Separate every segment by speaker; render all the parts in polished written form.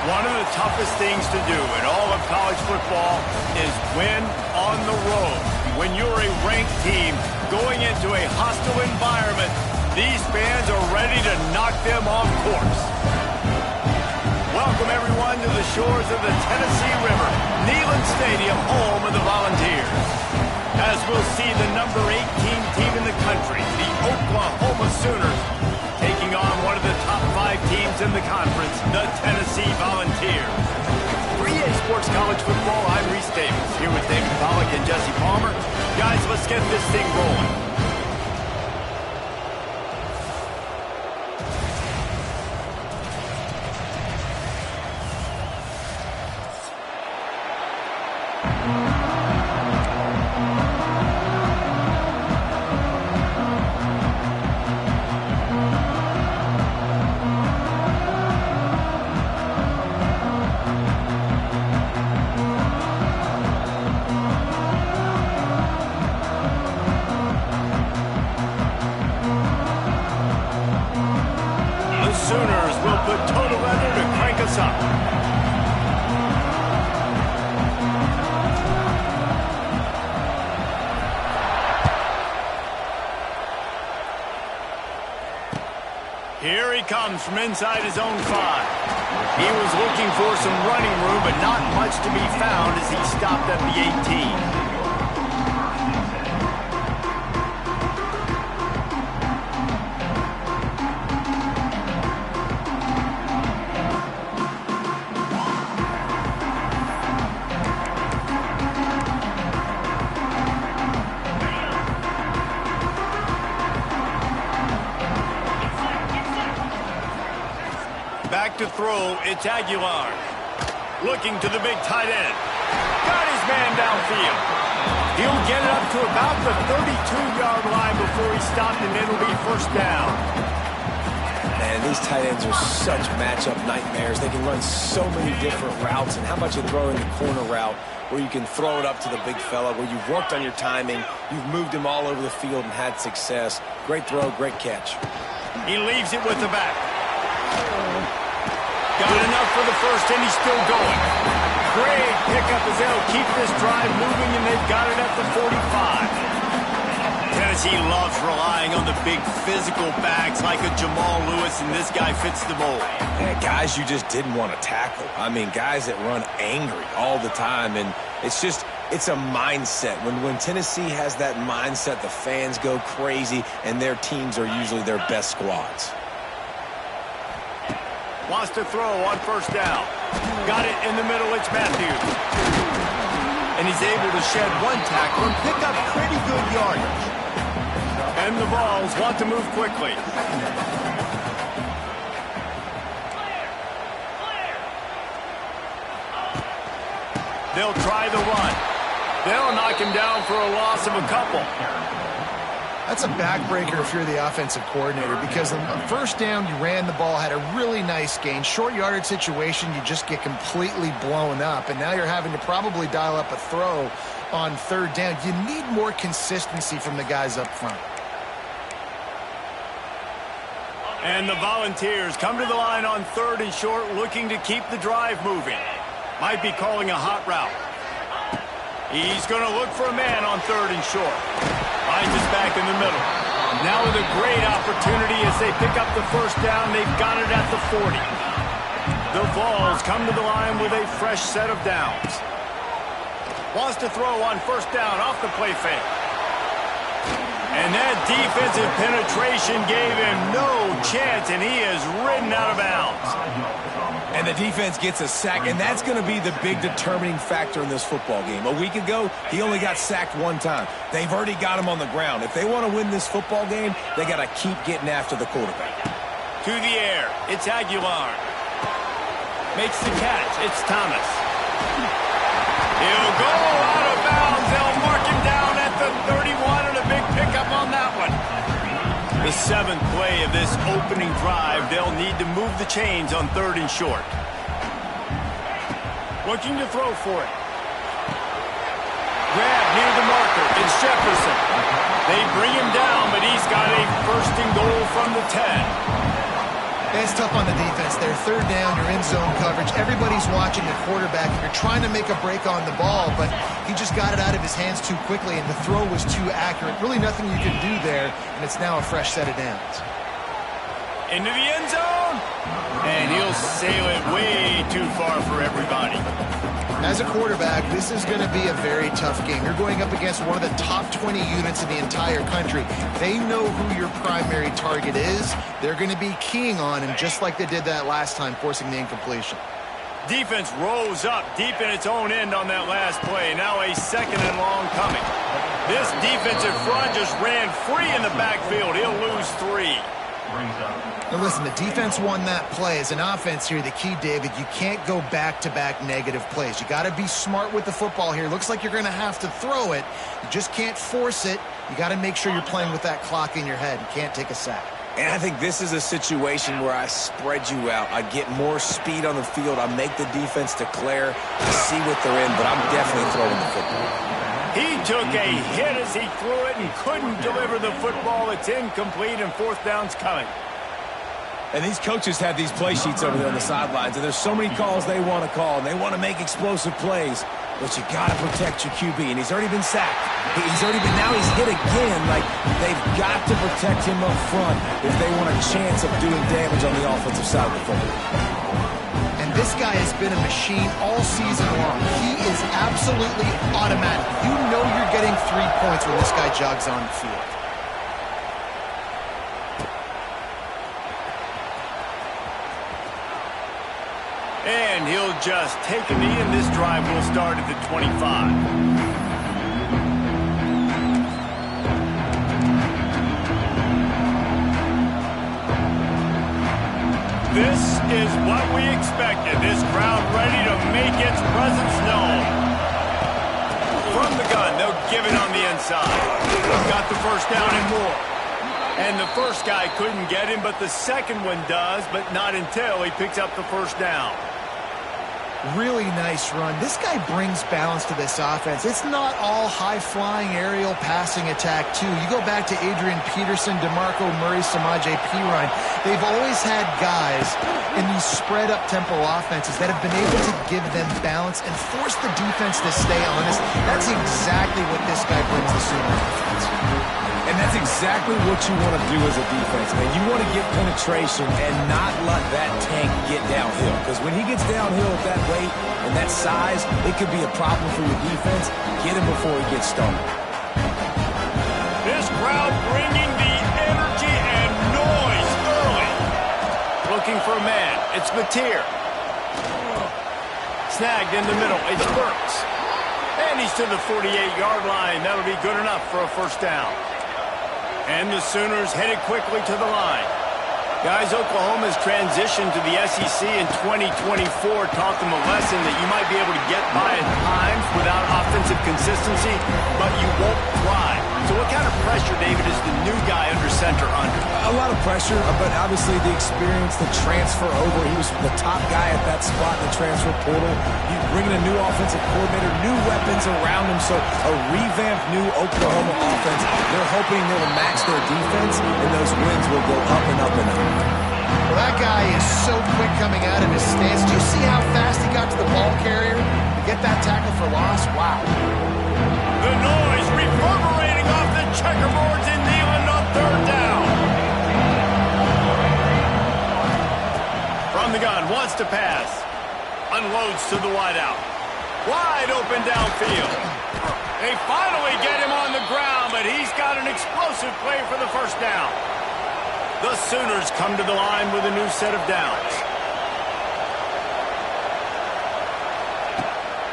Speaker 1: One of the toughest things to do in all of college football is win on the road. When you're a ranked team going into a hostile environment, these fans are ready to knock them off course. Welcome, everyone, to the shores of the Tennessee River, Neyland Stadium, home of the Volunteers. As we'll see the number 18 team in the country, the Oklahoma Sooners, taking on one of the top 5 teams in the conference, the Tennessee Volunteers. For EA Sports College Football, I'm Reese Davis, here with David Pollack and Jesse Palmer. Guys, let's get this thing rolling. Sooners will put total weather to crank us up. Here he comes from inside his own 5. He was looking for some running room, but not much to be found as he stopped at the 18. Back to throw, it's Aguilar. Looking to the big tight end. Got his man downfield. He'll get it up to about the 32-yard line before he stopped, and it'll be first down.
Speaker 2: Man, these tight ends are such matchup nightmares. They can run so many different routes, and how about you throw in the corner route where you can throw it up to the big fella, where you've worked on your timing, you've moved him all over the field and had success. Great throw, great catch.
Speaker 1: He leaves it with the back. Got enough for the first, and he's still going. Great pickup as they'll keep this drive moving, and they've got it at the 45. Tennessee loves relying on the big physical backs like a Jamal Lewis, and this guy fits the mold.
Speaker 2: Yeah, guys you just didn't want to tackle. I mean, guys that run angry all the time, and it's a mindset. When Tennessee has that mindset, the fans go crazy, and their teams are usually their best squads.
Speaker 1: Wants to throw on first down. Got it in the middle, it's Matthews. And he's able to shed one tackle and pick up pretty good yardage. And the Vols want to move quickly. They'll try the run. They'll knock him down for a loss of a couple.
Speaker 3: That's a backbreaker if you're the offensive coordinator, because on first down, you ran the ball, had a really nice gain. Short yardage situation, you just get completely blown up, and now you're having to probably dial up a throw on third down. You need more consistency from the guys up front.
Speaker 1: And the Volunteers come to the line on third and short, looking to keep the drive moving. Might be calling a hot route. He's going to look for a man on third and short. Finds his back in the middle. Now with a great opportunity as they pick up the first down. They've got it at the 40. The Vols come to the line with a fresh set of downs. Wants to throw on first down off the play fake. And that defensive penetration gave him no chance, and he is ridden out of bounds.
Speaker 2: And the defense gets a sack, and that's going to be the big determining factor in this football game. A week ago, he only got sacked one time. They've already got him on the ground. If they want to win this football game, they got to keep getting after the quarterback.
Speaker 1: To the air, it's Aguilar. Makes the catch, it's Thomas. He'll go out of bounds. They'll mark him down at the 31, and a big pickup on that one. The 7th play of this opening drive, they'll need to move the chains on third and short. Looking to throw for it. Grab near the marker, it's Jefferson. They bring him down, but he's got a first and goal from the 10.
Speaker 3: It's tough on the defense there. Third down, you're in zone coverage. Everybody's watching the quarterback, and you're trying to make a break on the ball, but he just got it out of his hands too quickly, and the throw was too accurate. Really nothing you can do there, and it's now a fresh set of downs.
Speaker 1: Into the end zone, and he'll sail it way too far for everybody.
Speaker 3: As a quarterback, this is going to be a very tough game. You're going up against one of the top 20 units in the entire country. They know who your primary target is. They're going to be keying on him, just like they did that last time, forcing the incompletion.
Speaker 1: Defense rose up deep in its own end on that last play. Now a second and long coming. This defensive front just ran free in the backfield. He'll lose 3.
Speaker 3: Now listen, the defense won that play. As an offense here, the key, David, you can't go back-to-back negative plays. You got to be smart with the football here. Looks like you're going to have to throw it. You just can't force it. You got to make sure you're playing with that clock in your head. You can't take a sack.
Speaker 2: And I think this is a situation where I spread you out. I get more speed on the field. I make the defense declare. I see what they're in, but I'm definitely throwing the football.
Speaker 1: He took a hit as he threw it and couldn't deliver the football. It's incomplete, and fourth down's coming.
Speaker 2: And these coaches have these play sheets over there on the sidelines, and there's so many calls they want to call, and they want to make explosive plays. But you got to protect your QB, and he's already been sacked. Now he's hit again. Like, they've got to protect him up front if they want a chance of doing damage on the offensive side of the football.
Speaker 3: And this guy has been a machine all season long. He is absolutely automatic. You know you're getting 3 points when this guy jogs on the field.
Speaker 1: And he'll just take a knee, and this drive will start at the 25. This is what we expected. This crowd ready to make its presence known. From the gun, they'll give it on the inside. Got the first down and more. And the first guy couldn't get him, but the second one does, but not until he picks up the first down.
Speaker 3: Really nice run. This guy brings balance to this offense. It's not all high-flying aerial passing attack, too. You go back to Adrian Peterson, DeMarco Murray, Samaje Perine. They've always had guys in these spread-up tempo offenses that have been able to give them balance and force the defense to stay honest. That's exactly what this guy brings the Sooners defense.
Speaker 2: And that's exactly what you want to do as a defense, man. You want to get penetration and not let that tank get downhill. Because when he gets downhill at that weight and that size, it could be a problem for your defense. Get him before he gets started.
Speaker 1: This crowd bringing the energy and noise early. Looking for a man. It's Mateer. Snagged in the middle. It's Burks. And he's to the 48-yard line. That'll be good enough for a first down. And the Sooners headed quickly to the line. Guys, Oklahoma's transition to the SEC in 2024 taught them a lesson that you might be able to get by at times without offensive consistency, but you won't thrive. So what kind of pressure, David, is the new guy under center under?
Speaker 2: A lot of pressure, but obviously the experience, the transfer over. He was the top guy at that spot in the transfer portal. You bring in a new offensive coordinator, new weapons around him, so a revamped new Oklahoma offense. They're hoping they'll match their defense, and those wins will go up and up and up.
Speaker 3: Well, that guy is so quick coming out of his stance. Do you see how fast he got to the ball carrier to get that tackle for loss? Wow.
Speaker 1: The noise reverberating off the checkerboards in Neyland on third down. From the gun, wants to pass. Unloads to the wideout. Wide open downfield. They finally get him on the ground, but he's got an explosive play for the first down. The Sooners come to the line with a new set of downs.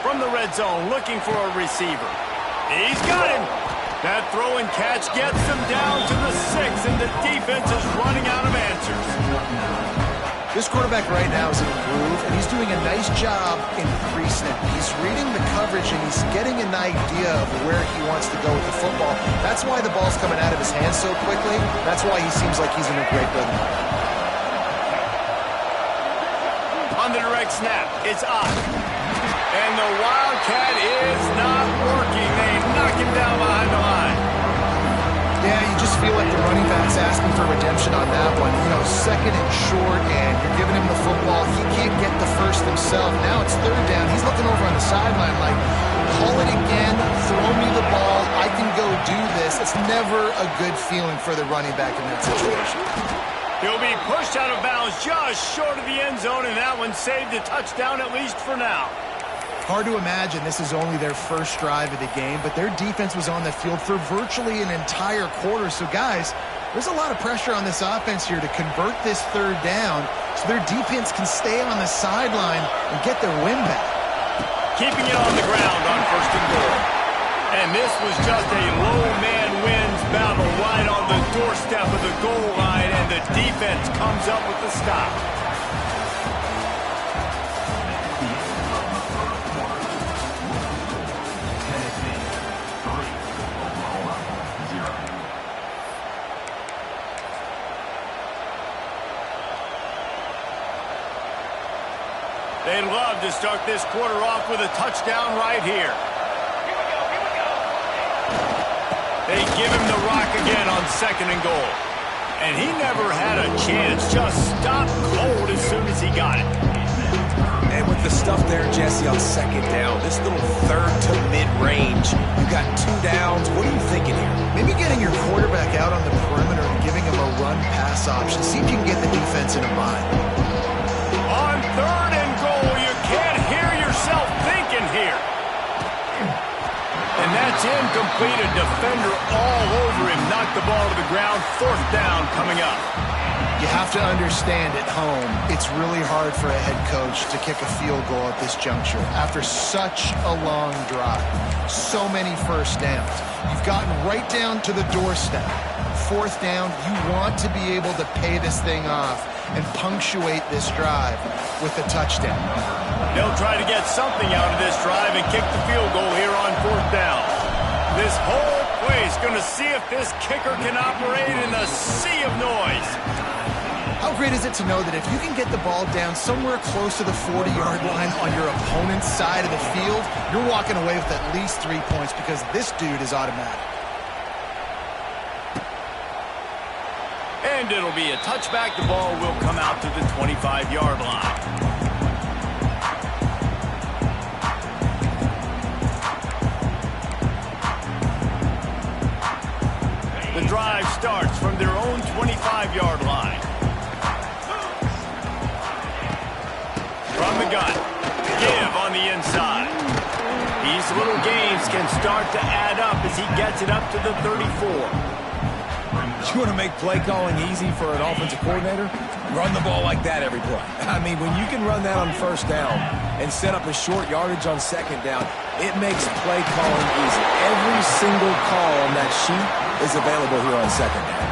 Speaker 1: From the red zone, looking for a receiver. He's got him. That throw and catch gets them down to the 6, and the defense is running out of answers.
Speaker 3: This quarterback right now is in a groove, and he's doing a nice job in pre-snap. He's reading the coverage, and he's getting an idea of where he wants to go with the football. That's why the ball's coming out of his hands so quickly. That's why he seems like he's in a great rhythm.
Speaker 1: On the direct snap, it's off. And the Wildcat is not working. They knock him down behind the line.
Speaker 3: Yeah, you just feel like the running back's asking for redemption on that one. You know, second and short, him the football. He can't get the first himself. Now it's third down. He's looking over on the sideline like, call it again, throw me the ball, I can go do this. It's never a good feeling for the running back in that situation.
Speaker 1: He'll be pushed out of bounds just short of the end zone, and that one saved a touchdown at least for now.
Speaker 3: Hard to imagine this is only their first drive of the game, but their defense was on the field for virtually an entire quarter. So, guys, there's a lot of pressure on this offense here to convert this third down so their defense can stay on the sideline and get their win back.
Speaker 1: Keeping it on the ground on first and goal. And this was just a low man wins battle right on the doorstep of the goal line, and the defense comes up with the stop. They'd love to start this quarter off with a touchdown right here. They give him the rock again on second and goal. And he never had a chance. Just stopped cold as soon as he got it.
Speaker 2: And with the stuff there, Jesse, on second down, this little third to mid-range, you got 2 downs. What are you thinking here?
Speaker 3: Maybe getting your quarterback out on the perimeter and giving him a run-pass option. See if you can get the defense in a bind.
Speaker 1: On third and goal, you can't hear yourself thinking here. And that's incomplete. A defender all over him. Knocked the ball to the ground. Fourth down coming up.
Speaker 3: You have to understand at home, it's really hard for a head coach to kick a field goal at this juncture. After such a long drive, so many first downs. You've gotten right down to the doorstep. Fourth down, you want to be able to pay this thing off and punctuate this drive with a touchdown.
Speaker 1: They'll try to get something out of this drive and kick the field goal here on fourth down. This whole place going to see if this kicker can operate in the sea of noise.
Speaker 3: How great is it to know that if you can get the ball down somewhere close to the 40-yard line on your opponent's side of the field, you're walking away with at least 3 points because this dude is automatic.
Speaker 1: And it'll be a touchback. The ball will come out to the 25-yard line. The drive starts from their own 25-yard line. From the gun. Give on the inside. These little games can start to add up as he gets it up to the 34.
Speaker 2: You want to make play calling easy for an offensive coordinator? Run the ball like that every play. I mean, when you can run that on first down and set up a short yardage on second down, it makes play calling easy. Every single call on that sheet is available here on second down.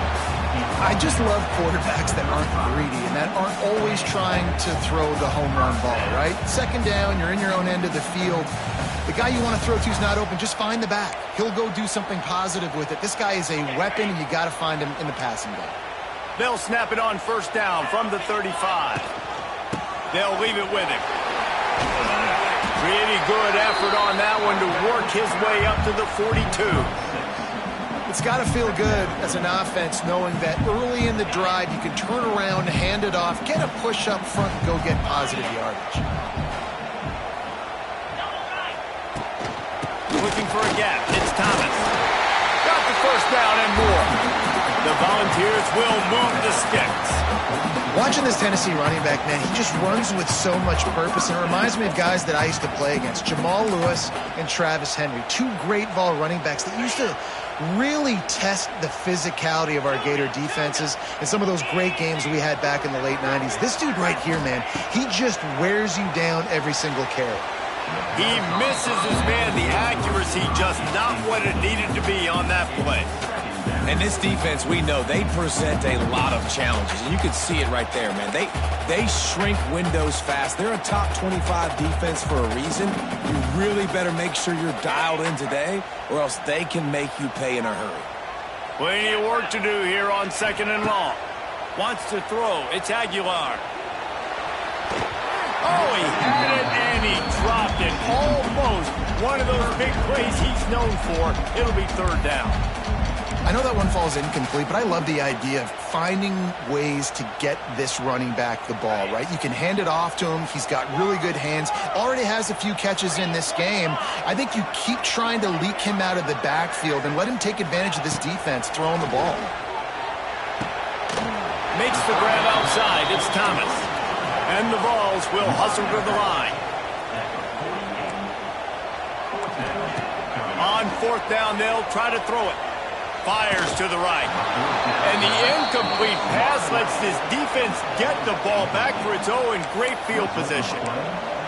Speaker 3: I just love quarterbacks that aren't greedy and that aren't always trying to throw the home run ball, right? Second down, you're in your own end of the field. The guy you want to throw to is not open. Just find the back. He'll go do something positive with it. This guy is a weapon, and you got to find him in the passing game.
Speaker 1: They'll snap it on first down from the 35. They'll leave it with him. Pretty good effort on that one to work his way up to the 42.
Speaker 3: It's got to feel good as an offense knowing that early in the drive you can turn around, hand it off, get a push up front, and go get positive yardage.
Speaker 1: Looking for a gap. It's Thomas. Got the first down and more. The Volunteers will move the sticks.
Speaker 3: Watching this Tennessee running back, man, he just runs with so much purpose, and it reminds me of guys that I used to play against, Jamal Lewis and Travis Henry, two great ball running backs that used to really test the physicality of our Gator defenses in some of those great games we had back in the late 90s. This dude right here, man, he just wears you down every single carry.
Speaker 1: He misses his man. The accuracy just not what it needed to be on that play.
Speaker 2: And this defense, we know, they present a lot of challenges. And you can see it right there, man. They shrink windows fast. They're a top 25 defense for a reason. You really better make sure you're dialed in today, or else they can make you pay in a hurry.
Speaker 1: Plenty of work to do here on second and long. Wants to throw. It's Aguilar. Oh, he had it and he dropped it. Almost one of those big plays he's known for. It'll be third down.
Speaker 3: I know that one falls incomplete, but I love the idea of finding ways to get this running back the ball, right? You can hand it off to him. He's got really good hands. Already has a few catches in this game. I think you keep trying to leak him out of the backfield and let him take advantage of this defense throwing the ball.
Speaker 1: Makes the grab outside. It's Thomas. And the Vols will hustle to the line. On fourth down, they'll try to throw it. Fires to the right. And the incomplete pass lets this defense get the ball back for its own great field position.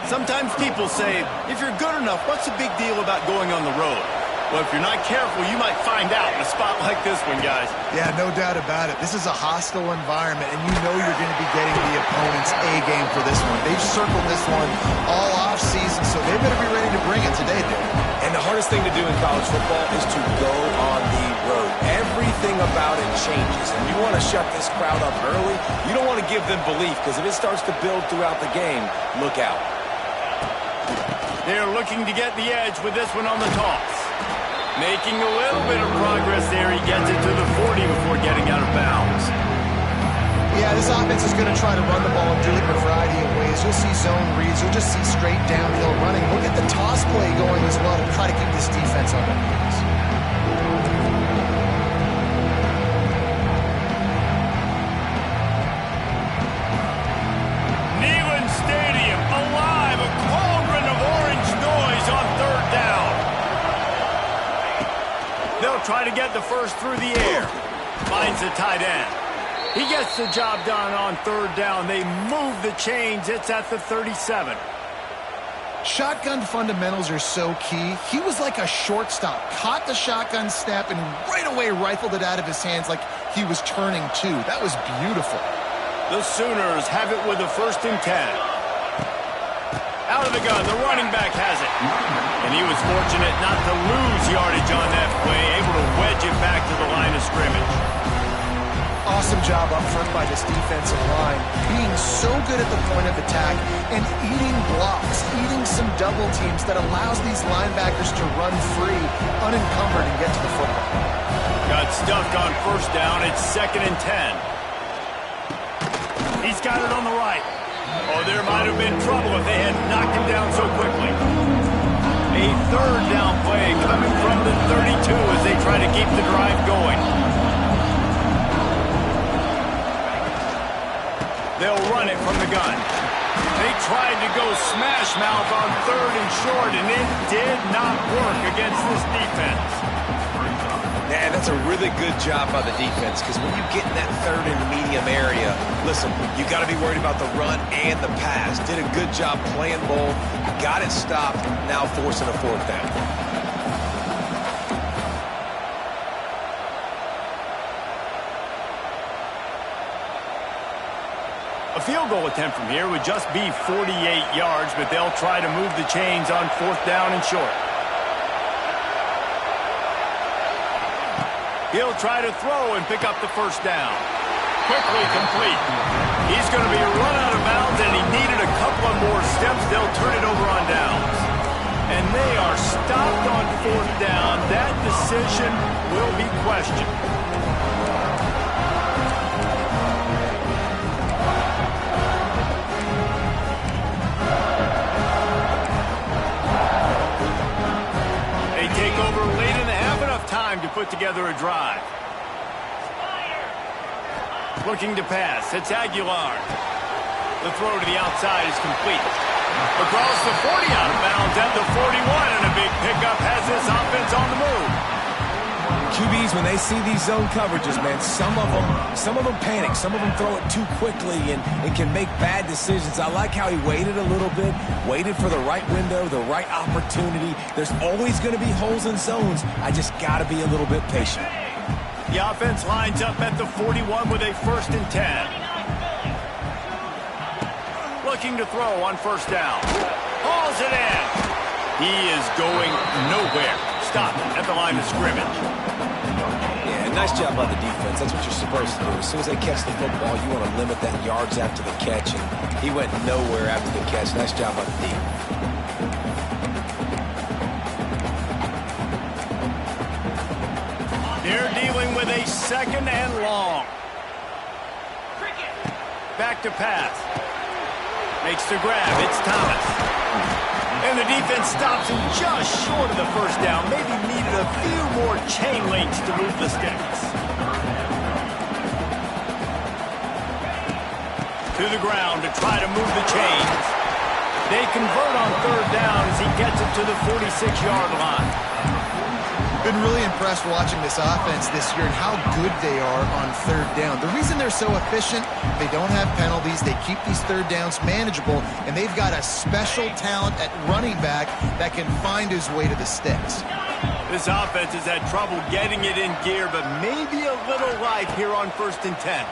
Speaker 1: Sometimes people say, if you're good enough, what's the big deal about going on the road? Well, if you're not careful, you might find out in a spot like this one, guys.
Speaker 3: Yeah, no doubt about it. This is a hostile environment, and you know you're going to be getting the opponent's A game for this one. They've circled this one all off season, so they better be ready to bring it today, dude.
Speaker 2: And the hardest thing to do in college football is to go on the road. Everything about it changes, and you want to shut this crowd up early. You don't want to give them belief, because if it starts to build throughout the game, look out.
Speaker 1: They're looking to get the edge with this one on the toss. Making a little bit of progress there. He gets it to the 40 before getting out of bounds.
Speaker 3: Yeah, this offense is going to try to run the ball and do it in a variety of ways. You'll see zone reads. You'll just see straight downhill running. Look at the toss play going as well to try to keep this defense on their heels.
Speaker 1: Neyland Stadium alive. A cauldron of orange noise on third down. They'll try to get the first through the air. Finds the tight end. He gets the job done on third down. They move the chains. It's at the 37.
Speaker 3: Shotgun fundamentals are so key. He was like a shortstop. Caught the shotgun snap and right away rifled it out of his hands like he was turning two. That was beautiful.
Speaker 1: The Sooners have it with a 1st and 10. Out of the gun, the running back has it. And he was fortunate not to lose yardage on that play, able to wedge it back to the line of scrimmage.
Speaker 3: Awesome job up front by this defensive line, being so good at the point of attack and eating blocks, eating some double teams that allows these linebackers to run free, unencumbered, and get to the football.
Speaker 1: Got stuffed on 1st down. It's 2nd and 10. He's got it on the right. Oh, there might have been trouble if they had knocked him down so quickly. A 3rd down play coming from the 32 as they try to keep the drive going. They'll run it from the gun. They tried to go smash mouth on 3rd and short, and it did not work against this defense.
Speaker 2: Man, that's a really good job by the defense, because when you get in that 3rd and medium area, listen, you got to be worried about the run and the pass. Did a good job playing both, got it stopped, now forcing a 4th down.
Speaker 1: A field goal attempt from here would just be 48 yards, but they'll try to move the chains on 4th down and short. He'll try to throw and pick up the 1st down. Quickly complete. He's going to be run out of bounds, and he needed a couple of more steps. They'll turn it over on downs. And they are stopped on 4th down. That decision will be questioned. They take over late in the half, enough time to put together a drive. Looking to pass. It's Aguilar. The throw to the outside is complete. Across the 40, out of bounds at the 41, and a big pickup has this offense on the move.
Speaker 2: QBs, when they see these zone coverages, man, some of them panic. Some of them throw it too quickly and can make bad decisions. I like how he waited a little bit, waited for the right window, the right opportunity. There's always going to be holes in zones. I just got to be a little bit patient.
Speaker 1: The offense lines up at the 41 with a 1st and 10. Looking to throw on 1st down. Hauls it in. He is going nowhere. Stop at the line of scrimmage.
Speaker 2: Yeah, nice job by the defense. That's what you're supposed to do. As soon as they catch the football, you want to limit that yards after the catch, and he went nowhere after the catch. Nice job by the defense.
Speaker 1: They're dealing with a 2nd and long. Back to pass. Makes the grab. It's Thomas. And the defense stops him just short of the first down. Maybe needed a few more chain links to move the sticks. To the ground to try to move the chains. They convert on 3rd down as he gets it to the 46-yard line.
Speaker 3: Been really impressed watching this offense this year and how good they are on 3rd down. The reason they're so efficient, they don't have penalties, they keep these 3rd downs manageable, and they've got a special talent at running back that can find his way to the sticks.
Speaker 1: This offense has had trouble getting it in gear, but maybe a little life here on 1st and 10.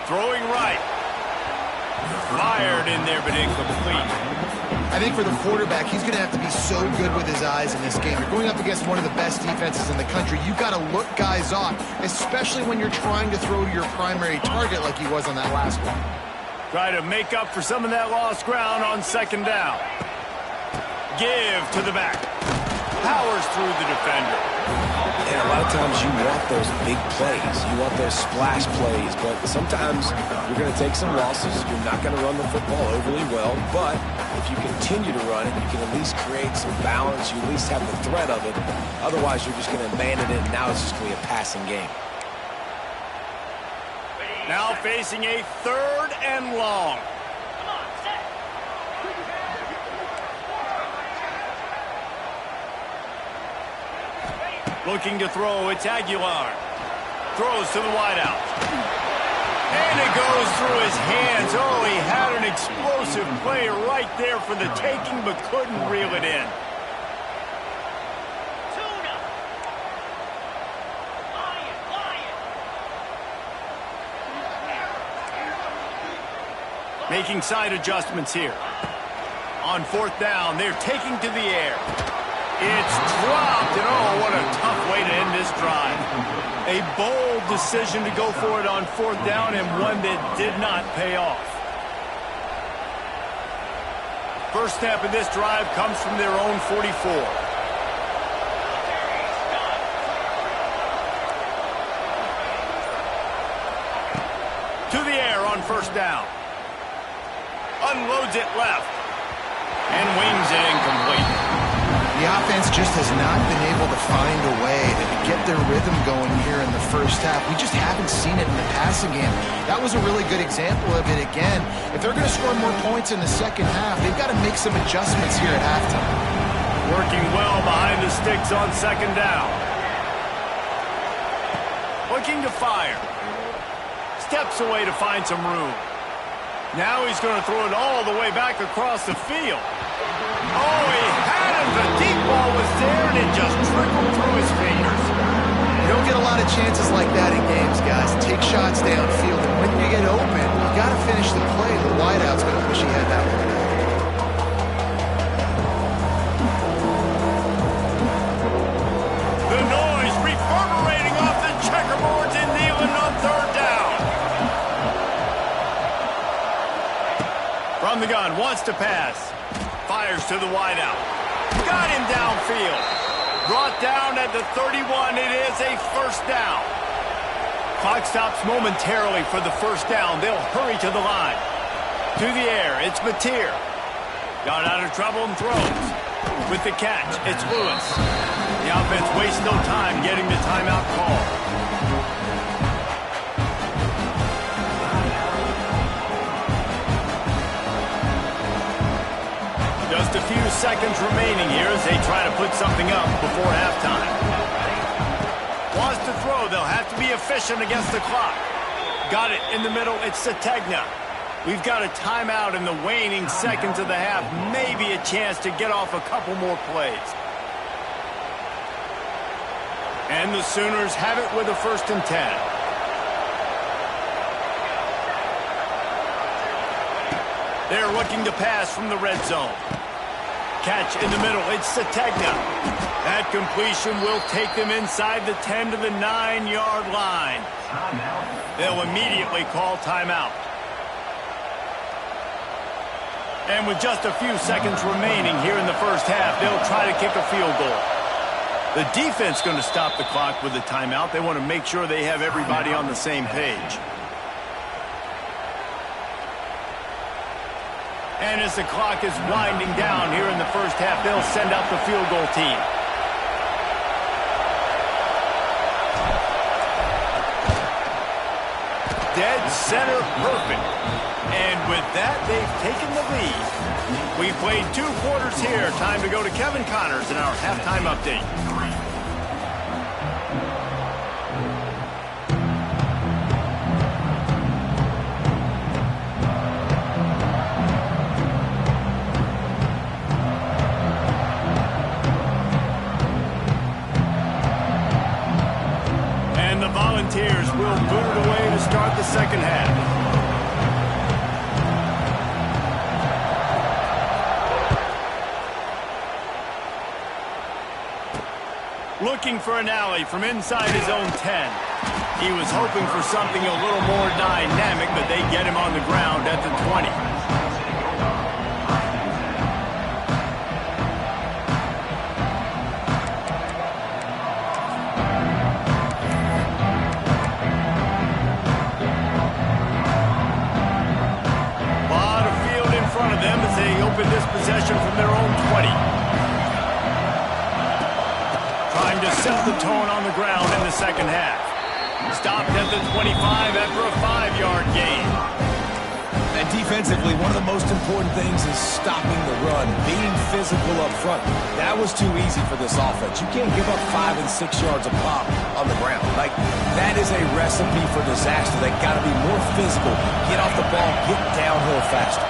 Speaker 1: Throwing right. Fired in there, but incomplete.
Speaker 3: I think for the quarterback, he's going to have to be so good with his eyes in this game. You're going up against one of the best defenses in the country. You've got to look guys off, especially when you're trying to throw to your primary target like he was on that last one.
Speaker 1: Try to make up for some of that lost ground on 2nd down. Give to the back. Powers through the defender.
Speaker 2: And a lot of times you want those big plays. You want those splash plays. But sometimes you're going to take some losses. You're not going to run the football overly well. But if you continue to run it, you can at least create some balance. You at least have the threat of it. Otherwise, you're just going to abandon it, and now it's just going to be a passing game.
Speaker 1: Now facing a 3rd and long. Looking to throw, it's Aguilar. Throws to the wideout. And it goes through his hands. Oh, he had an explosive play right there for the taking, but couldn't reel it in. Making side adjustments here. On 4th down, they're taking to the air. It's dropped, and oh, what a tough way to end this drive. A bold decision to go for it on 4th down, and one that did not pay off. First snap of this drive comes from their own 44. To the air on 1st down. Unloads it left. And wings it incomplete.
Speaker 3: The offense just has not been able to find a way to get their rhythm going here in the first half. We just haven't seen it in the passing game. That was a really good example of it again. If they're going to score more points in the second half, they've got to make some adjustments here at halftime.
Speaker 1: Working well behind the sticks on 2nd down. Looking to fire. Steps away to find some room. Now he's going to throw it all the way back across the field. Oh, he had it. The deep ball was there, and it just trickled through his fingers.
Speaker 3: You don't get a lot of chances like that in games, guys. Take shots downfield, and when you get open, you got to finish the play. The wideout's going to wish he had that one.
Speaker 1: The noise reverberating off the checkerboards in Neyland on 3rd down. From the gun, wants to pass. Fires to the wideout. Got him downfield. Brought down at the 31. It is a 1st down. Clock stops momentarily for the 1st down. They'll hurry to the line. To the air, it's Mateer. Got out of trouble and throws. With the catch, it's Lewis. The offense wastes no time getting the timeout call. Just a few seconds remaining here as they try to put something up before halftime. Wants to throw. They'll have to be efficient against the clock. Got it in the middle. It's Sategna. We've got a timeout in the waning seconds of the half. Maybe a chance to get off a couple more plays. And the Sooners have it with a 1st and 10. They're looking to pass from the red zone. Catch in the middle. It's Sategna. That completion will take them inside the 10 to the 9-yard line. They'll immediately call timeout. And with just a few seconds remaining here in the first half, they'll try to kick a field goal. The defense going to stop the clock with a timeout. They want to make sure they have everybody on the same page. And as the clock is winding down here in the first half, they'll send out the field goal team. Dead center perfect. And with that, they've taken the lead. We played 2 quarters here. Time to go to Kevin Connors in our halftime update. And the Volunteers will boot it away to start the second half. Looking for an alley from inside his own 10. He was hoping for something a little more dynamic, but they get him on the ground at the 20. Lot of field in front of them as they open this possession from their own 20. Trying to set the tone on the ground in the second half. Stopped at the 25 after a 5-yard gain.
Speaker 2: And defensively, one of the most important things is stopping the run, being physical up front. That was too easy for this offense. You can't give up 5 and 6 yards a pop on the ground. Like, that is a recipe for disaster. They got to be more physical, get off the ball, get downhill faster.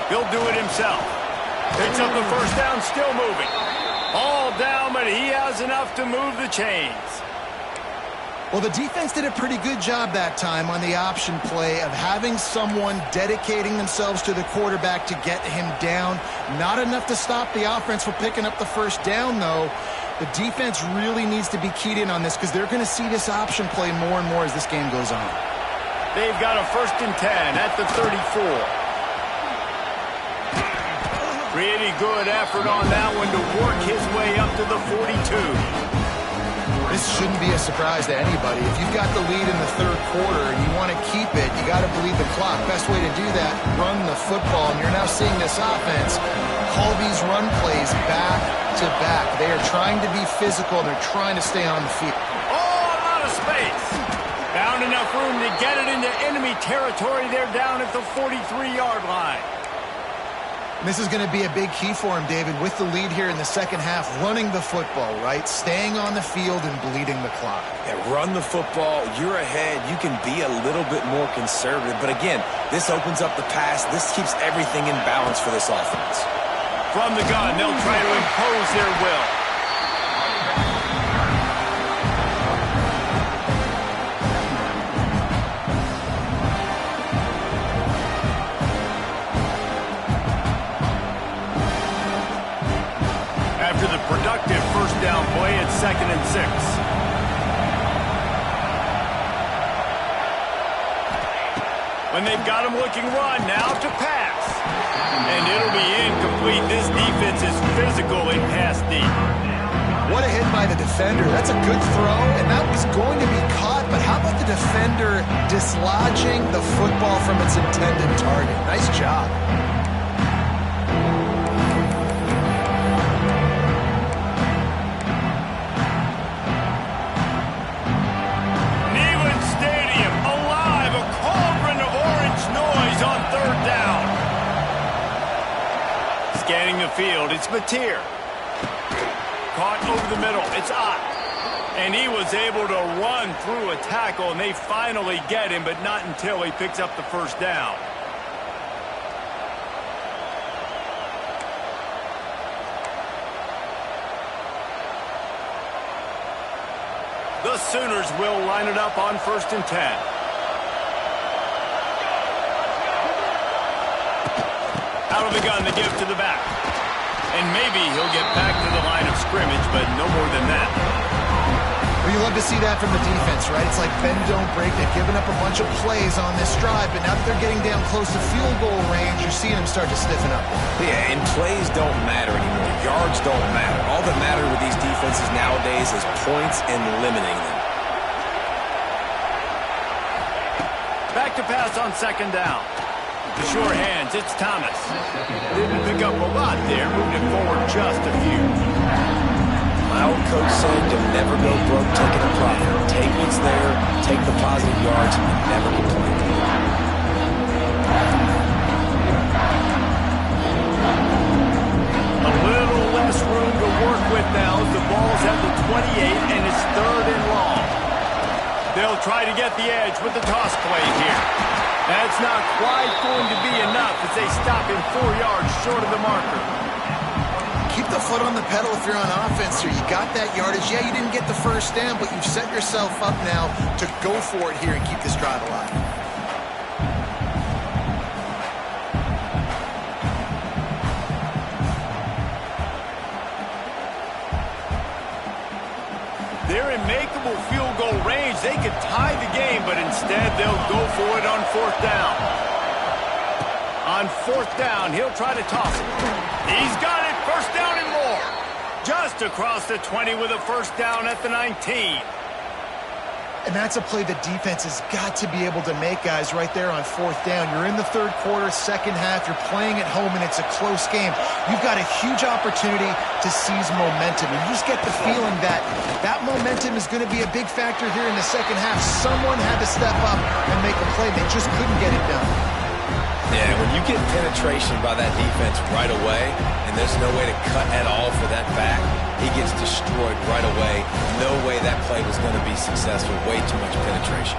Speaker 1: He'll do it himself. Picks up the first down, still moving. All down, but he has enough to move the chains.
Speaker 3: Well, the defense did a pretty good job that time on the option play of having someone dedicating themselves to the quarterback to get him down. Not enough to stop the offense from picking up the first down, though. The defense really needs to be keyed in on this because they're going to see this option play more and more as this game goes on.
Speaker 1: They've got a 1st and 10 at the 34. Pretty good effort on that one to work his way up to the 42.
Speaker 3: This shouldn't be a surprise to anybody. If you've got the lead in the 3rd quarter and you want to keep it, you got to bleed the clock. Best way to do that, run the football. And you're now seeing this offense call these run plays back to back. They are trying to be physical, and they're trying to stay on the field.
Speaker 1: Oh, a lot of space. Found enough room to get it into enemy territory. They're down at the 43-yard line.
Speaker 3: This is going to be a big key for him, David, with the lead here in the second half, running the football, right? Staying on the field and bleeding the clock.
Speaker 2: Yeah, run the football. You're ahead. You can be a little bit more conservative. But again, this opens up the pass. This keeps everything in balance for this offense.
Speaker 1: From the gun, they'll try to impose their will. After the productive first down play, it's 2nd and 6. When they've got him looking run, now to pass. And it'll be incomplete. This defense is physical in pass deep.
Speaker 3: What a hit by the defender. That's a good throw, and that was going to be caught. But how about the defender dislodging the football from its intended target? Nice job.
Speaker 1: Scanning the field, it's Mateer. Caught over the middle, it's Ott. And he was able to run through a tackle, and they finally get him, but not until he picks up the first down. The Sooners will line it up on 1st and 10. Out of the gun, the give to the back. And maybe he'll get back to the line of scrimmage, but no more than that.
Speaker 3: Well, you love to see that from the defense, right? It's like bend, don't break. They've given up a bunch of plays on this drive, but now that they're getting down close to field goal range, you're you're seeing them start to stiffen up.
Speaker 2: Yeah, and plays don't matter anymore. Yards don't matter. All that matters with these defenses nowadays is points and limiting them.
Speaker 1: Back to pass on second down. The sure hands, it's Thomas. Didn't pick up a lot there, moved it forward just a few.
Speaker 2: My old coach said you'll never go broke taking a profit. Take what's there, take the positive yards, and never complain.
Speaker 1: A little less room to work with now as the ball's at the 28 and it's 3rd and long. They'll try to get the edge with the toss play here. That's not quite going to be enough as they stop him 4 yards short of the marker.
Speaker 3: Keep the foot on the pedal if you're on offense here. You got that yardage. Yeah, you didn't get the first down, but you've set yourself up now to go for it here and keep this drive alive.
Speaker 1: They're in makeable field goal range. They could tie the game, but instead they'll go for it on 4th down. On 4th down, he'll try to toss it. He's got it. 1st down and more. Just across the 20 with a 1st down at the 19.
Speaker 3: And that's a play the defense has got to be able to make, guys, right there on 4th down. You're in the 3rd quarter, 2nd half. You're playing at home, and it's a close game. You've got a huge opportunity to seize momentum. And you just get the feeling that that momentum is going to be a big factor here in the 2nd half. Someone had to step up and make a play. They just couldn't get it done.
Speaker 2: Yeah, when you get penetration by that defense right away, and there's no way to cut at all for that back, he gets destroyed right away. No way that play was going to be successful. Way too much penetration.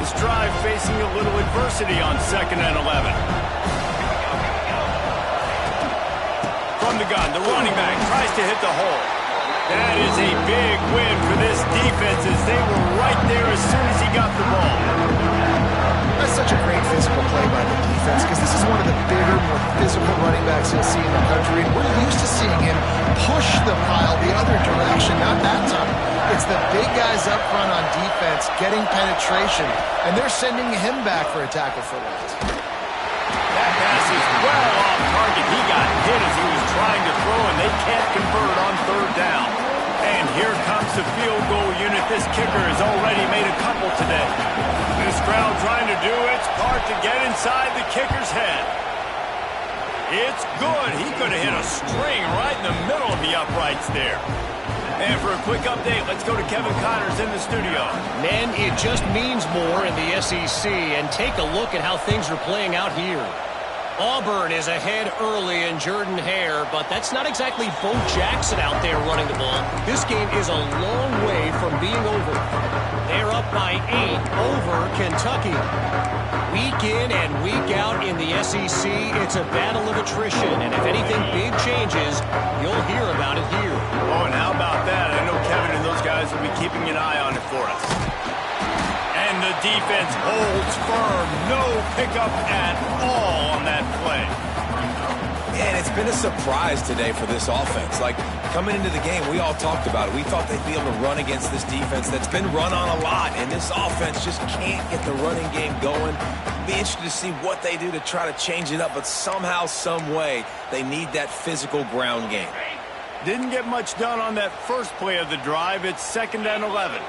Speaker 1: This drive facing a little adversity on 2nd and 11. From the gun, the running back tries to hit the hole. That is a big win for this defense as they were right there as soon as he got the ball.
Speaker 3: That's such a great physical play by the defense because this is one of the bigger, more physical running backs you'll see in the country. And we're used to seeing him push the pile the other direction, not that time. It's the big guys up front on defense getting penetration, and they're sending him back for a tackle for loss.
Speaker 1: That pass is well off target. He got hit as he was trying to throw, and they can't convert on 3rd down. And here comes the field goal unit. This kicker has already made a couple today. This crowd trying to do its part to get inside the kicker's head. It's good. He could have hit a string right in the middle of the uprights there. And for a quick update, let's go to Kevin Connors in the studio.
Speaker 4: Man, it just means more in the SEC, and take a look at how things are playing out here. Auburn is ahead early in Jordan-Hare, but that's not exactly Bo Jackson out there running the ball. This game is a long way from being over. They're up by 8 over Kentucky. Week in and week out in the SEC, it's a battle of attrition, and if anything big changes, you'll hear about it here.
Speaker 1: Oh, and how about that? I know Kevin and those guys will be keeping an eye on it for us. And the defense holds firm. No pickup at all on that play.
Speaker 2: And it's been a surprise today for this offense. Like, coming into the game, we all talked about it. We thought they'd be able to run against this defense that's been run on a lot, and this offense just can't get the running game going. Be interested to see what they do to try to change it up, but somehow, some way, they need that physical ground game.
Speaker 1: Didn't get much done on that first play of the drive. It's 2nd and 11.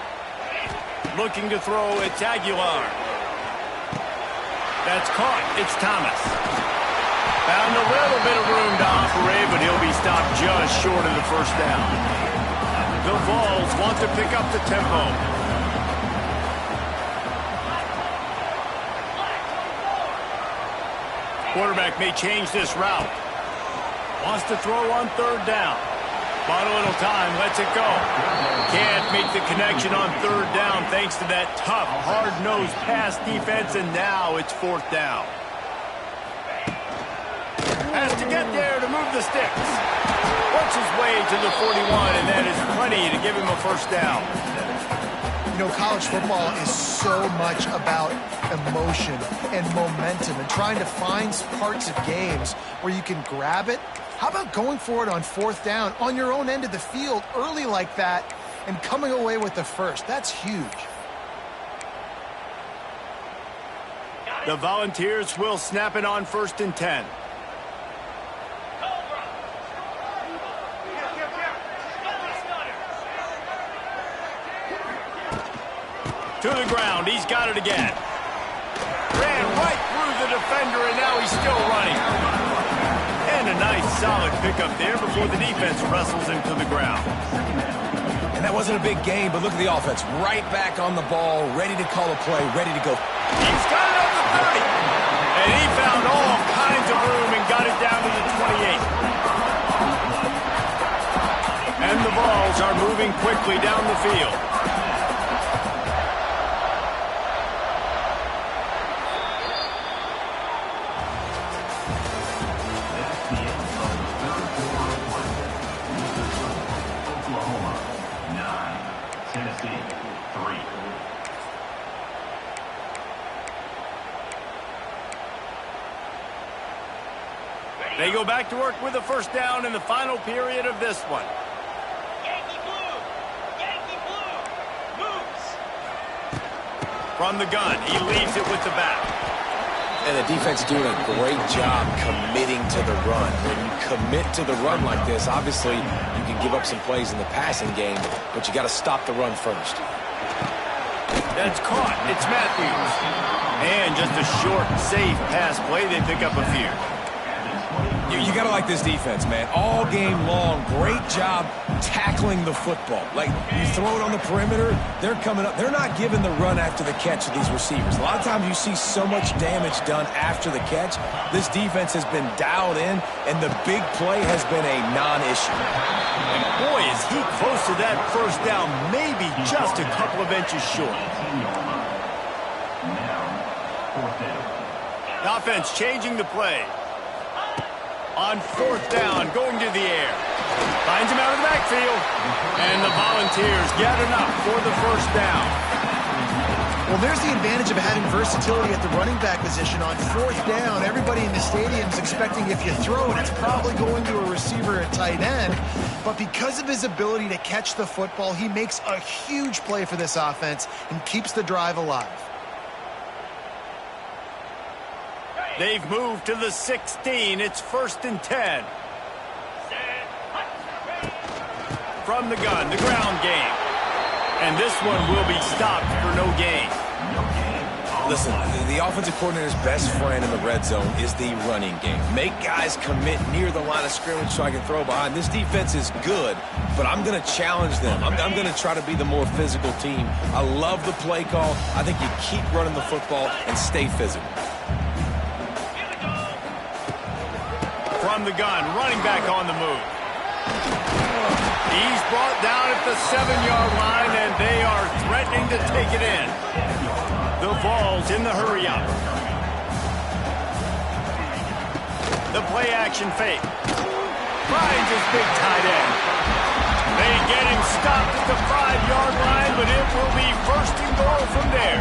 Speaker 1: Looking to throw, it's Aguilar. That's caught. It's Thomas. Found a little bit of room to operate, but he'll be stopped just short of the 1st down. The Vols want to pick up the tempo. Quarterback may change this route. Wants to throw on 3rd down. Bought a little time, lets it go. Can't make the connection on 3rd down thanks to that tough, hard-nosed pass defense, and now it's 4th down. Has to get there to move the sticks. Works his way to the 41, and that is plenty to give him a 1st down.
Speaker 3: You know, college football is so much about emotion and momentum and trying to find parts of games where you can grab it, How about going for it on 4th down on your own end of the field early like that and coming away with the first? That's huge.
Speaker 1: The Volunteers will snap it on 1st and 10. To the ground. He's got it again. Ran right through the defender, and now he's still running. And a nice solid pickup there before the defense wrestles him to the ground.
Speaker 2: And that wasn't a big gain, but look at the offense. Right back on the ball, ready to call a play, ready to go.
Speaker 1: He's got it up to 30. And he found all kinds of room and got it down to the 28. And the balls are moving quickly down the field. They go back to work with a 1st down in the final period of this one.
Speaker 5: Yankee Blue moves.
Speaker 1: From the gun, he leaves it with the back.
Speaker 2: And the defense is doing a great job committing to the run. When you commit to the run like this, obviously you can give up some plays in the passing game, but you got to stop the run first.
Speaker 1: That's caught. It's Matthews. And just a short, safe pass play. They pick up a few.
Speaker 2: You got to like this defense, man. All game long, great job tackling the football. Like, you throw it on the perimeter, they're coming up. They're not giving the run after the catch to these receivers. A lot of times you see so much damage done after the catch. This defense has been dialed in, and the big play has been a non-issue.
Speaker 1: And boy, is he close to that 1st down, maybe just a couple of inches short. The offense changing the play. On 4th down, going to the air. Finds him out of the backfield. And the Volunteers get enough for the 1st down.
Speaker 3: Well, there's the advantage of having versatility at the running back position. On 4th down, everybody in the stadium is expecting if you throw it, it's probably going to a receiver at tight end. But because of his ability to catch the football, he makes a huge play for this offense and keeps the drive alive.
Speaker 1: They've moved to the 16. It's 1st and 10. From the gun, the ground game. And this one will be stopped for no gain.
Speaker 2: Listen, the offensive coordinator's best friend in the red zone is the running game. Make guys commit near the line of scrimmage so I can throw behind. This defense is good, but I'm going to challenge them. I'm going to try to be the more physical team. I love the play call. I think you keep running the football and stay physical.
Speaker 1: From the gun, running back on the move. He's brought down at the 7-yard line, and they are threatening to take it in. The Vols in the hurry-up. The play-action fake. Finds his big tight end. They get him stopped at the 5-yard line, but it will be 1st and goal from there.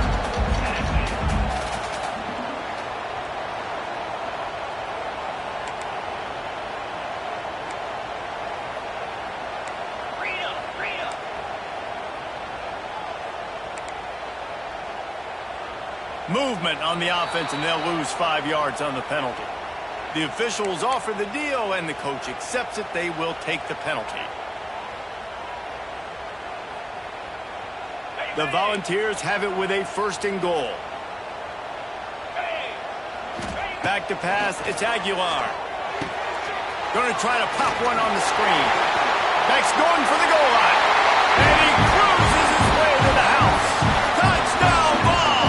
Speaker 1: Movement on the offense, and they'll lose 5 yards on the penalty. The officials offer the deal, and the coach accepts it. They will take the penalty. The Volunteers have it with a 1st and goal. Back to pass, it's Aguilar. Going to try to pop one on the screen. Beck's going for the goal line. And he cruises his way to the house. Touchdown ball!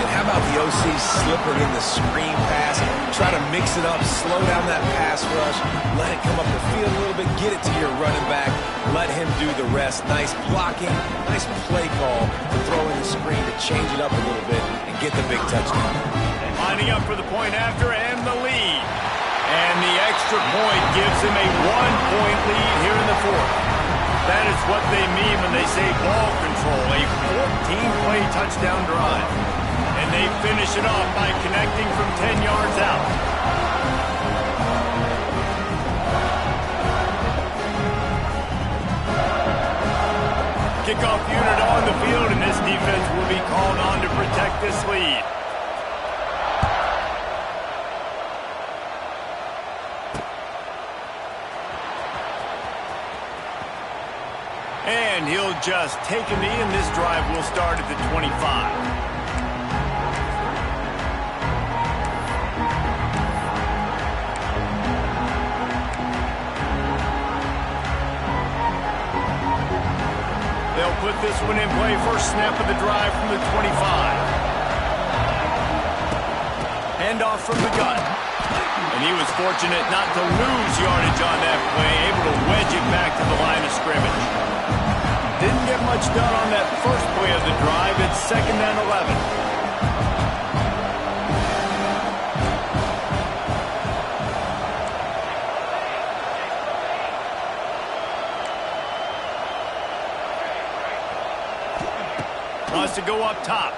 Speaker 2: And how about the OC slipping in the screen pass? Try to mix it up, slow down that pass rush, let it come up the field a little bit, get it to your running back, let him do the rest. Nice blocking, nice play call to throw in the screen to change it up a little bit and get the big touchdown.
Speaker 1: Lining up for the point after and the lead. And the extra point gives him a 1-point lead here in the 4th. That is what they mean when they say ball control, a 14-play touchdown drive. And they finish it off by connecting from 10 yards out. kickoff unit on the field, and this defense will be called on to protect this lead. And he'll just take a knee, and this drive will start at the 25. They'll put this one in play. First snap of the drive from the 25. Handoff from the gun. And he was fortunate not to lose yardage on that play, able to wedge it back to the line of scrimmage. Didn't get much done on that first play of the drive. It's 2nd and 11. Wants to go up top.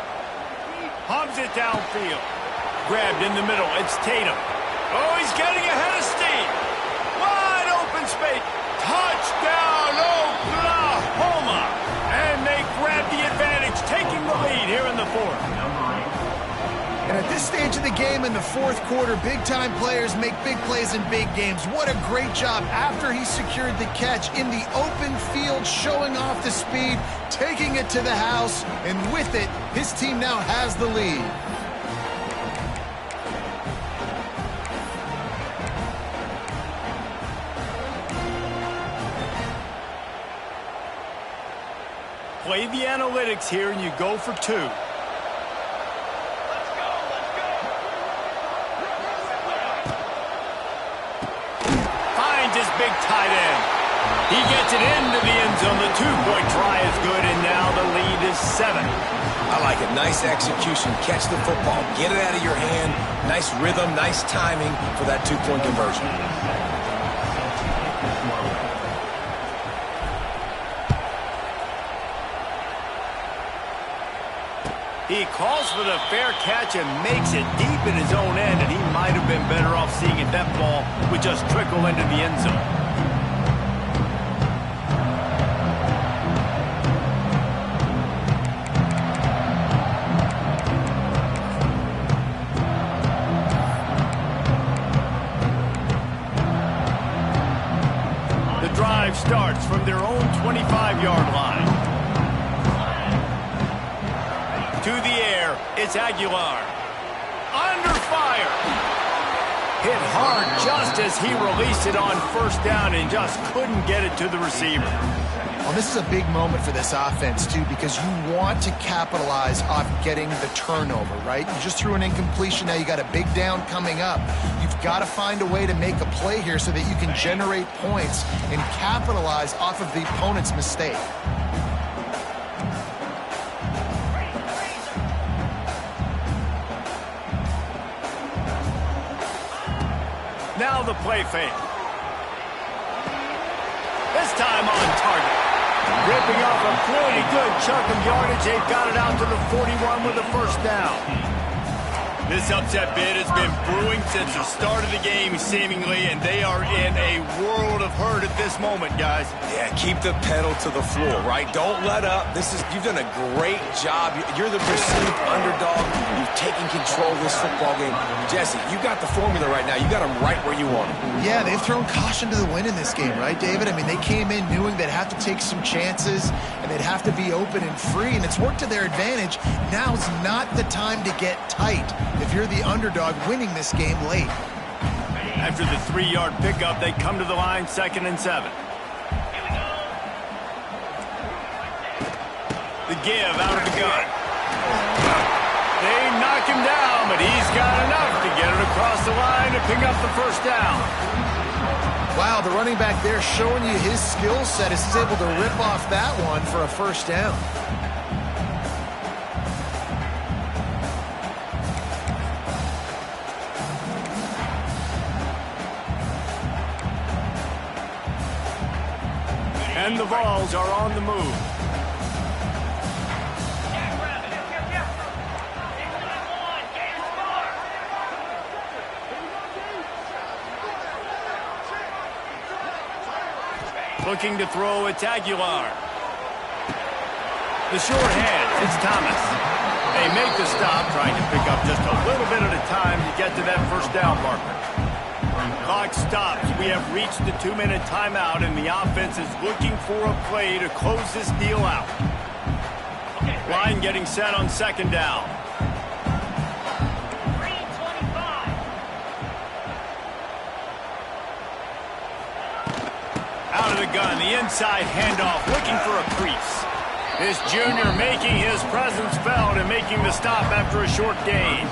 Speaker 1: Hums it downfield. Grabbed in the middle. It's Tatum. Oh, he's getting ahead of steam. Wide open space. Touchdown, Oklahoma. And they grab the advantage, taking the lead here in the 4th.
Speaker 3: And at this stage of the game in the 4th quarter, big-time players make big plays in big games. What a great job after he secured the catch in the open field, showing off the speed, taking it to the house, and with it, his team now has the lead.
Speaker 1: Play the analytics here, and you go for 2. Finds his big tight end. He gets it into the end zone. The 2-point try is good, and now the lead is 7.
Speaker 2: I like it. Nice execution. Catch the football. Get it out of your hand. Nice rhythm, nice timing for that 2-point conversion.
Speaker 1: He calls for the fair catch and makes it deep in his own end, and he might have been better off seeing if that ball would just trickle into the end zone. The drive starts from their own 25-yard line. To the air, it's Aguilar. Under fire. Hit hard just as he released it on first down and just couldn't get it to the receiver.
Speaker 3: Well, this is a big moment for this offense, too, because you want to capitalize off getting the turnover, right? You just threw an incompletion. Now you got a big down coming up. You've got to find a way to make a play here so that you can generate points and capitalize off of the opponent's mistake.
Speaker 1: Now the play fake. This time on target. Ripping off a pretty good chunk of yardage. They've got it out to the 41 with the first down. This upset bid has been brewing since the start of the game, seemingly, and they are in a world of hurt at this moment, guys.
Speaker 2: Yeah, keep the pedal to the floor, right? Don't let up. You've done a great job. You're the perceived underdog. You've taken control of this football game. Jesse, you got the formula right now. You got them right where you want them.
Speaker 3: Yeah, they've thrown caution to the wind in this game, right, David? I mean, they came in knowing they'd have to take some chances and they'd have to be open and free, and it's worked to their advantage. Now's not the time to get tight if you're the underdog winning this game late.
Speaker 1: After the 3-yard pickup, they come to the line, 2nd and 7. The give out of the gun. They knock him down, but he's got enough to get it across the line to pick up the first down.
Speaker 3: Wow, the running back there showing you his skill set as he's able to rip off that one for a first down.
Speaker 1: And the Vols are on the move. Looking to throw, it's Aguilar. The short hands, it's Thomas. They make the stop, trying to pick up just a little bit at a time to get to that first down marker. Clock stops. We have reached the 2-minute timeout, and the offense is looking for a play to close this deal out. Line getting set on second down. Out of the gun, the inside handoff, looking for a crease. This junior making his presence felt and making the stop after a short gain.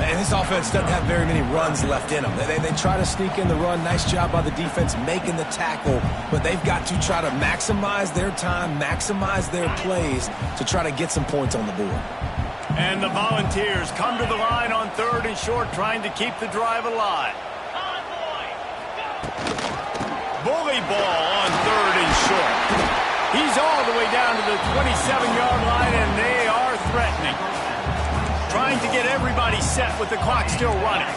Speaker 2: And this offense doesn't have very many runs left in them. They try to sneak in the run. Nice job by the defense making the tackle. But they've got to try to maximize their time, maximize their plays to try to get some points on the board.
Speaker 1: And the Volunteers come to the line on 3rd and short, trying to keep the drive alive. Bully ball on 3rd and short. He's all the way down to the 27-yard line, and they are threatening. Trying to get everybody set with the clock still running.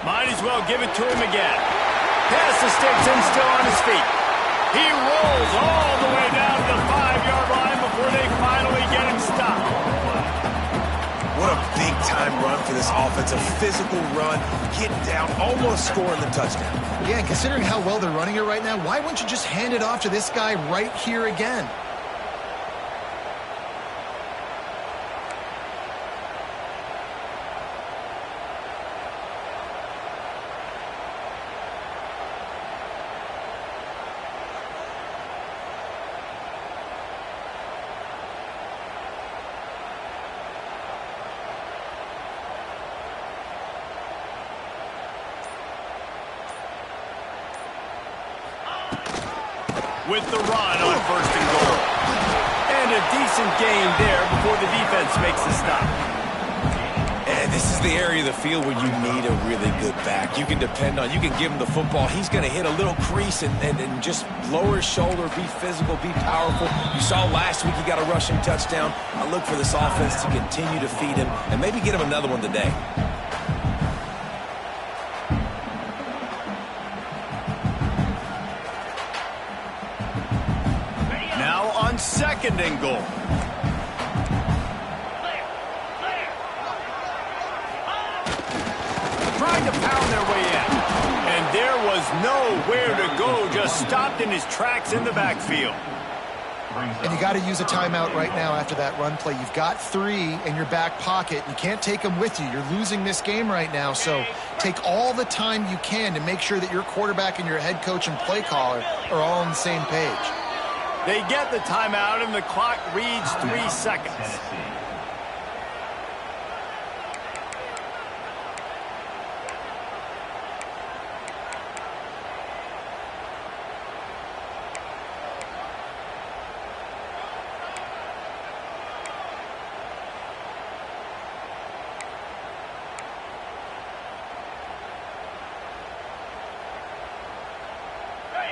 Speaker 1: Might as well give it to him again. Pass the sticks and still on his feet. He rolls all the way down to the 5-yard line before they finally get him stopped.
Speaker 2: What a big-time run for this offense. A physical run, getting down, almost scoring the touchdown.
Speaker 3: Yeah, and considering how well they're running it right now, why wouldn't you just hand it off to this guy right here again?
Speaker 1: With the run on 1st and goal. And a decent gain there before the defense makes the stop.
Speaker 2: And this is the area of the field where you need a really good back. You can depend on, you can give him the football. He's going to hit a little crease and just lower his shoulder, be physical, be powerful. You saw last week he got a rushing touchdown. I look for this offense to continue to feed him and maybe get him another one today.
Speaker 1: On 2nd and goal. Trying to pound their way in. And there was nowhere to go, just stopped in his tracks in the backfield.
Speaker 3: And you got to use a timeout right now after that run play. You've got 3 in your back pocket. You can't take them with you. You're losing this game right now. So take all the time you can to make sure that your quarterback and your head coach and play caller are all on the same page.
Speaker 1: They get the timeout, and the clock reads 3 seconds.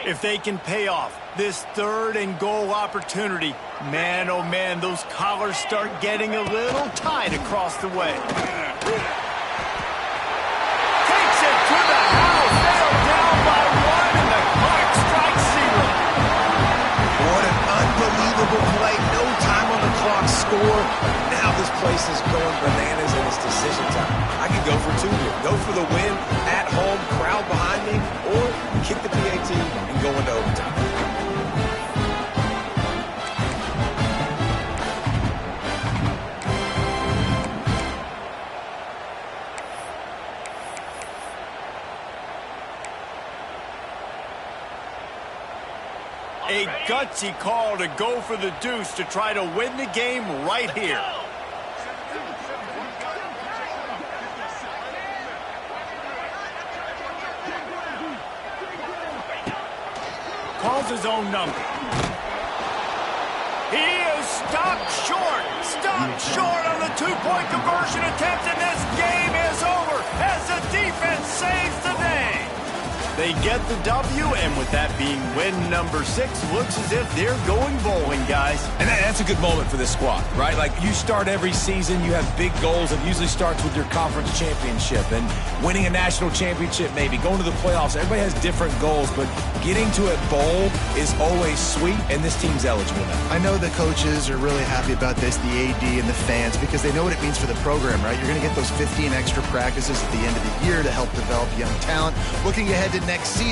Speaker 1: If they can pay off this 3rd and goal opportunity, man, oh man, those collars start getting a little tight across the way. Takes it to the house. They are down by 1, and the clock strikes 0.
Speaker 2: What an unbelievable play. No time on the clock, score. Now this place is going bananas, and it's decision time. I could go for 2 here. Go for the win at home, crowd behind me, or kick the PAT and go into overtime.
Speaker 1: A gutsy call to go for the deuce to try to win the game right here. Calls his own number. He is stopped short on the 2-point conversion attempt, and this game is over as the defense saves the day. They get the W, and with that being win number 6, looks as if they're going bowling, guys.
Speaker 2: And that's a good moment for this squad, right? Like, you start every season, you have big goals. It usually starts with your conference championship and winning a national championship, maybe going to the playoffs. Everybody has different goals, but getting to a bowl is always sweet, and this team's eligible now.
Speaker 3: I know the coaches are really happy about this, the AD and the fans, because they know what it means for the program, right? You're going to get those 15 extra practices at the end of the year to help develop young talent. Looking ahead to next season,